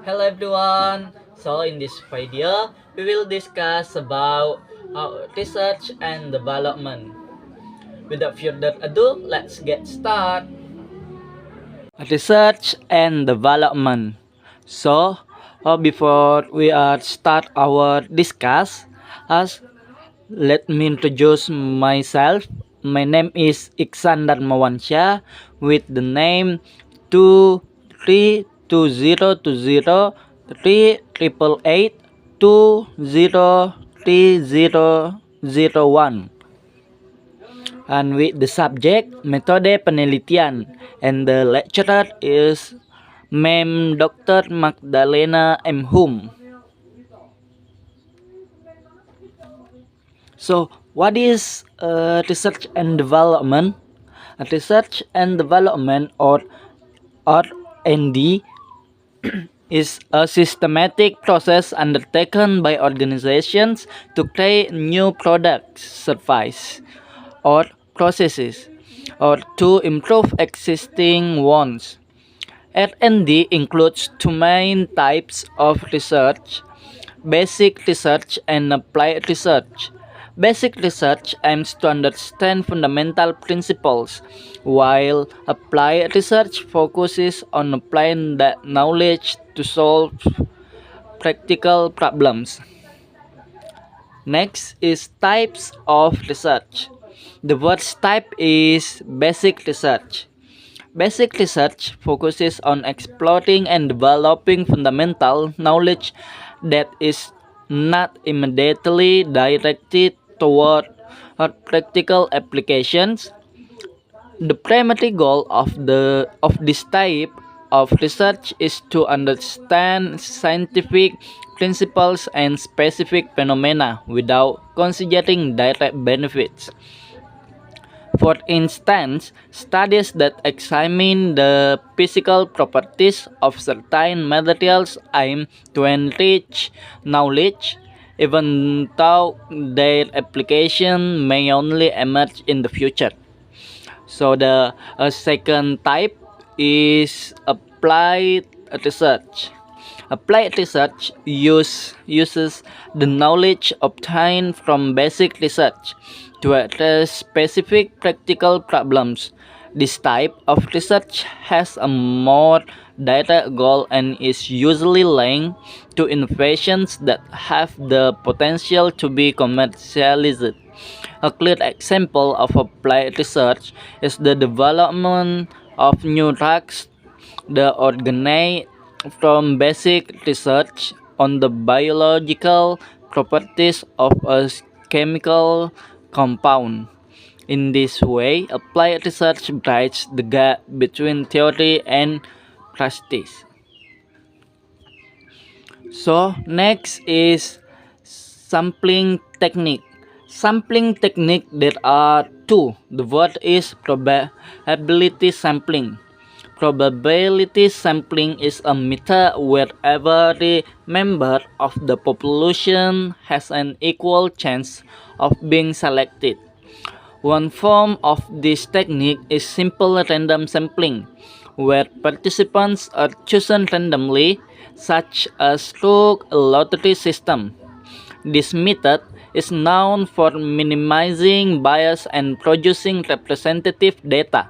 Hello everyone. So in this video, we will discuss about research and development. Without further ado, let's get started. Research and development. So, before we start our discuss, as let me introduce myself. My name is Iksan Darmawansya with the name 23200388203001, and with the subject metode penelitian, and the lecturer is Mem Dr. Magdalena M. Hum. So, what is research and development? Research and development, or R&D, is a systematic process undertaken by organizations to create new products, services, or processes, or to improve existing ones. R&D includes two main types of research: basic research and applied research. Basic research aims to understand fundamental principles, while applied research focuses on applying that knowledge to solve practical problems. Next is types of research. The first type is basic research. Basic research focuses on exploring and developing fundamental knowledge that is not immediately directed toward practical applications. The primary goal of this type of research is to understand scientific principles and specific phenomena without considering direct benefits. For instance, studies that examine the physical properties of certain materials aim to enrich knowledge, even though their application may only emerge in the future. So the second type is applied research. Applied research uses the knowledge obtained from basic research to address specific practical problems. This type of research has a more direct goal and is usually linked to innovations that have the potential to be commercialized. A clear example of applied research is the development of new drugs that originate from basic research on the biological properties of a chemical compound. In this way, applied research bridges the gap between theory and practice. So, next is sampling technique. Sampling technique, there are two. The word is probability sampling. Probability sampling is a method where every member of the population has an equal chance of being selected. One form of this technique is simple random sampling, where participants are chosen randomly, such as through a lottery system. This method is known for minimizing bias and producing representative data.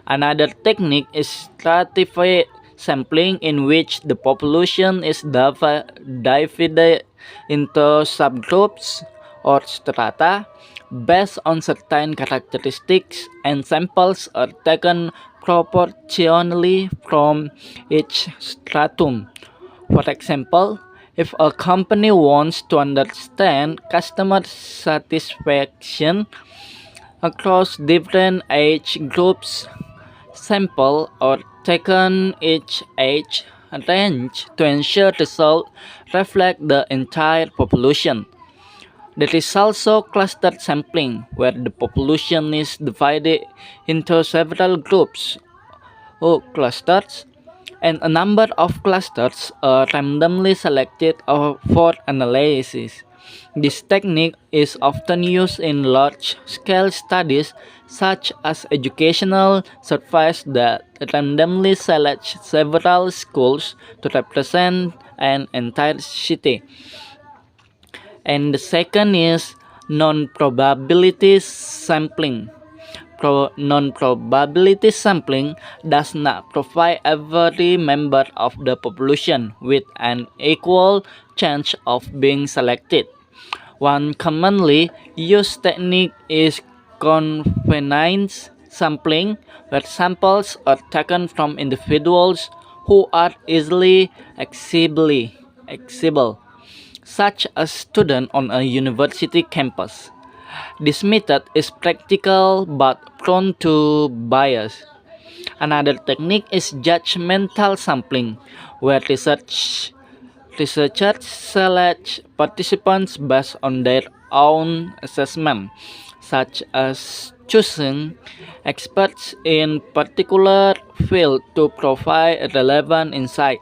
Another technique is stratified sampling, in which the population is divided into subgroups or strata based on certain characteristics, and samples are taken proportionally from each stratum. For example, if a company wants to understand customer satisfaction across different age groups, samples are taken each age range to ensure results reflect the entire population. There is also clustered sampling, where the population is divided into several groups or clusters, and a number of clusters are randomly selected for analysis. This technique is often used in large-scale studies such as educational surveys that randomly select several schools to represent an entire city. And the second is non-probability sampling. Non-probability sampling does not provide every member of the population with an equal chance of being selected. One commonly used technique is convenience sampling, where samples are taken from individuals who are easily accessible, such as students on a university campus. This method is practical but prone to bias. Another technique is judgmental sampling, where researchers select participants based on their own assessment, such as choosing experts in particular field to provide relevant insight.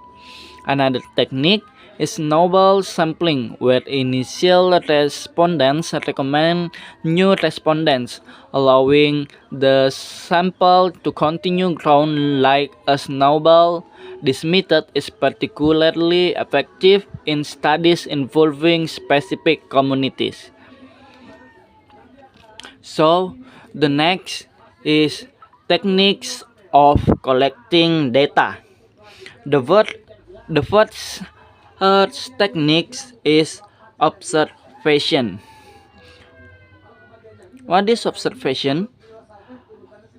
Another technique is novel sampling, where initial respondents recommend new respondents, allowing the sample to continue growing like a snowball. This method is particularly effective in studies involving specific communities. So, the next is techniques of collecting data. The word, the first techniques is observation. What is observation?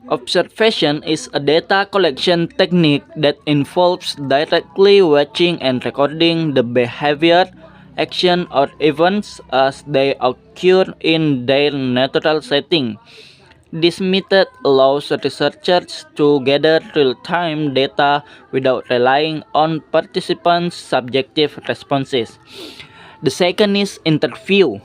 Observation is a data collection technique that involves directly watching and recording the behavior, action, or events as they occur in their natural setting. This method allows researchers to gather real-time data without relying on participants' subjective responses. The second is interview.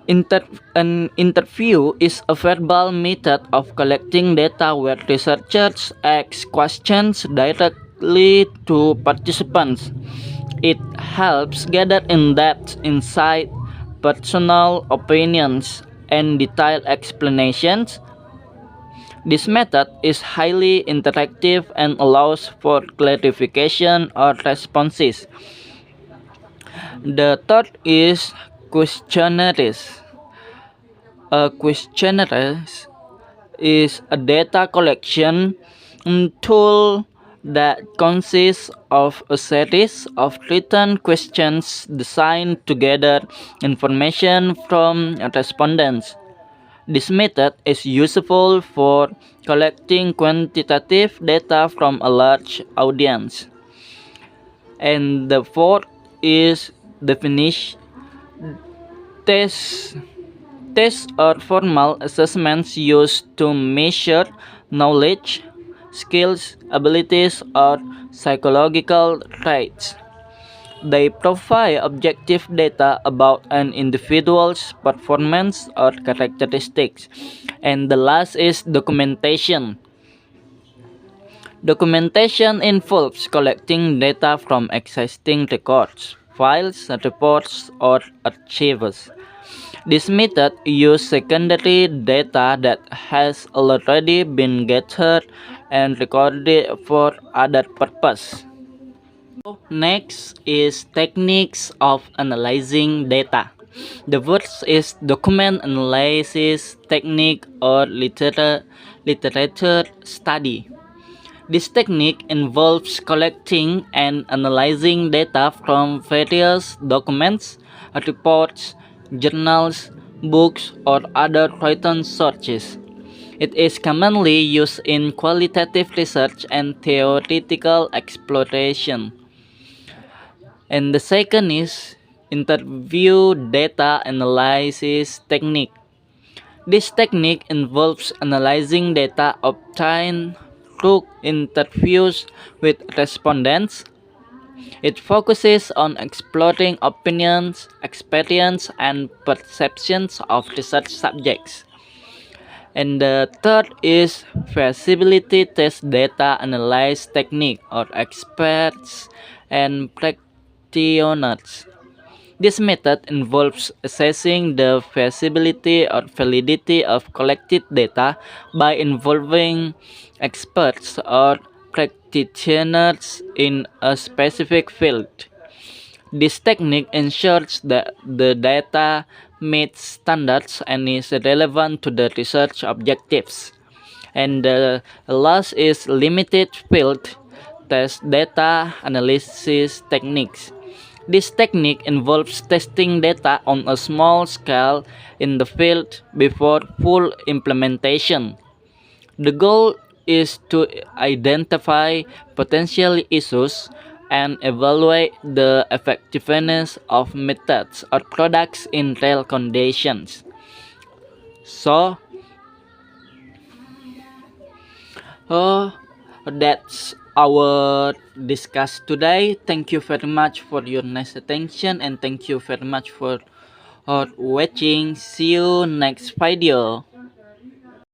An interview is a verbal method of collecting data where researchers ask questions directly to participants. It helps gather in-depth insight, personal opinions, and detailed explanations. This method is highly interactive and allows for clarification or responses. The third is questionnaires. A questionnaire is a data collection tool that consists of a series of written questions designed to gather information from respondents. This method is useful for collecting quantitative data from a large audience. And the fourth is definition. Tests are formal assessments used to measure knowledge, skills, abilities, or psychological traits. They provide objective data about an individual's performance or characteristics. And the last is documentation. Documentation involves collecting data from existing records, files, reports, or archives. This method uses secondary data that has already been gathered and recorded for other purpose. Next is techniques of analyzing data. The first is document analysis technique or literature study. This technique involves collecting and analyzing data from various documents, reports, journals, books, or other written sources. It is commonly used in qualitative research and theoretical exploration. And the second is interview data analysis technique. This technique involves analyzing data obtained through interviews with respondents. It focuses on exploring opinions, experience, and perceptions of research subjects. And the third is feasibility test data analysis technique or experts and practitioners. This method involves assessing the feasibility or validity of collected data by involving experts or practitioners in a specific field. This technique ensures that the data meets standards and is relevant to the research objectives. And the last is limited field test data analysis techniques. This technique involves testing data on a small scale in the field before full implementation. The goal is to identify potential issues and evaluate the effectiveness of methods or products in real conditions. So, uh, that's our discuss today. Thank you very much for your nice attention and thank you very much for watching. See you next video.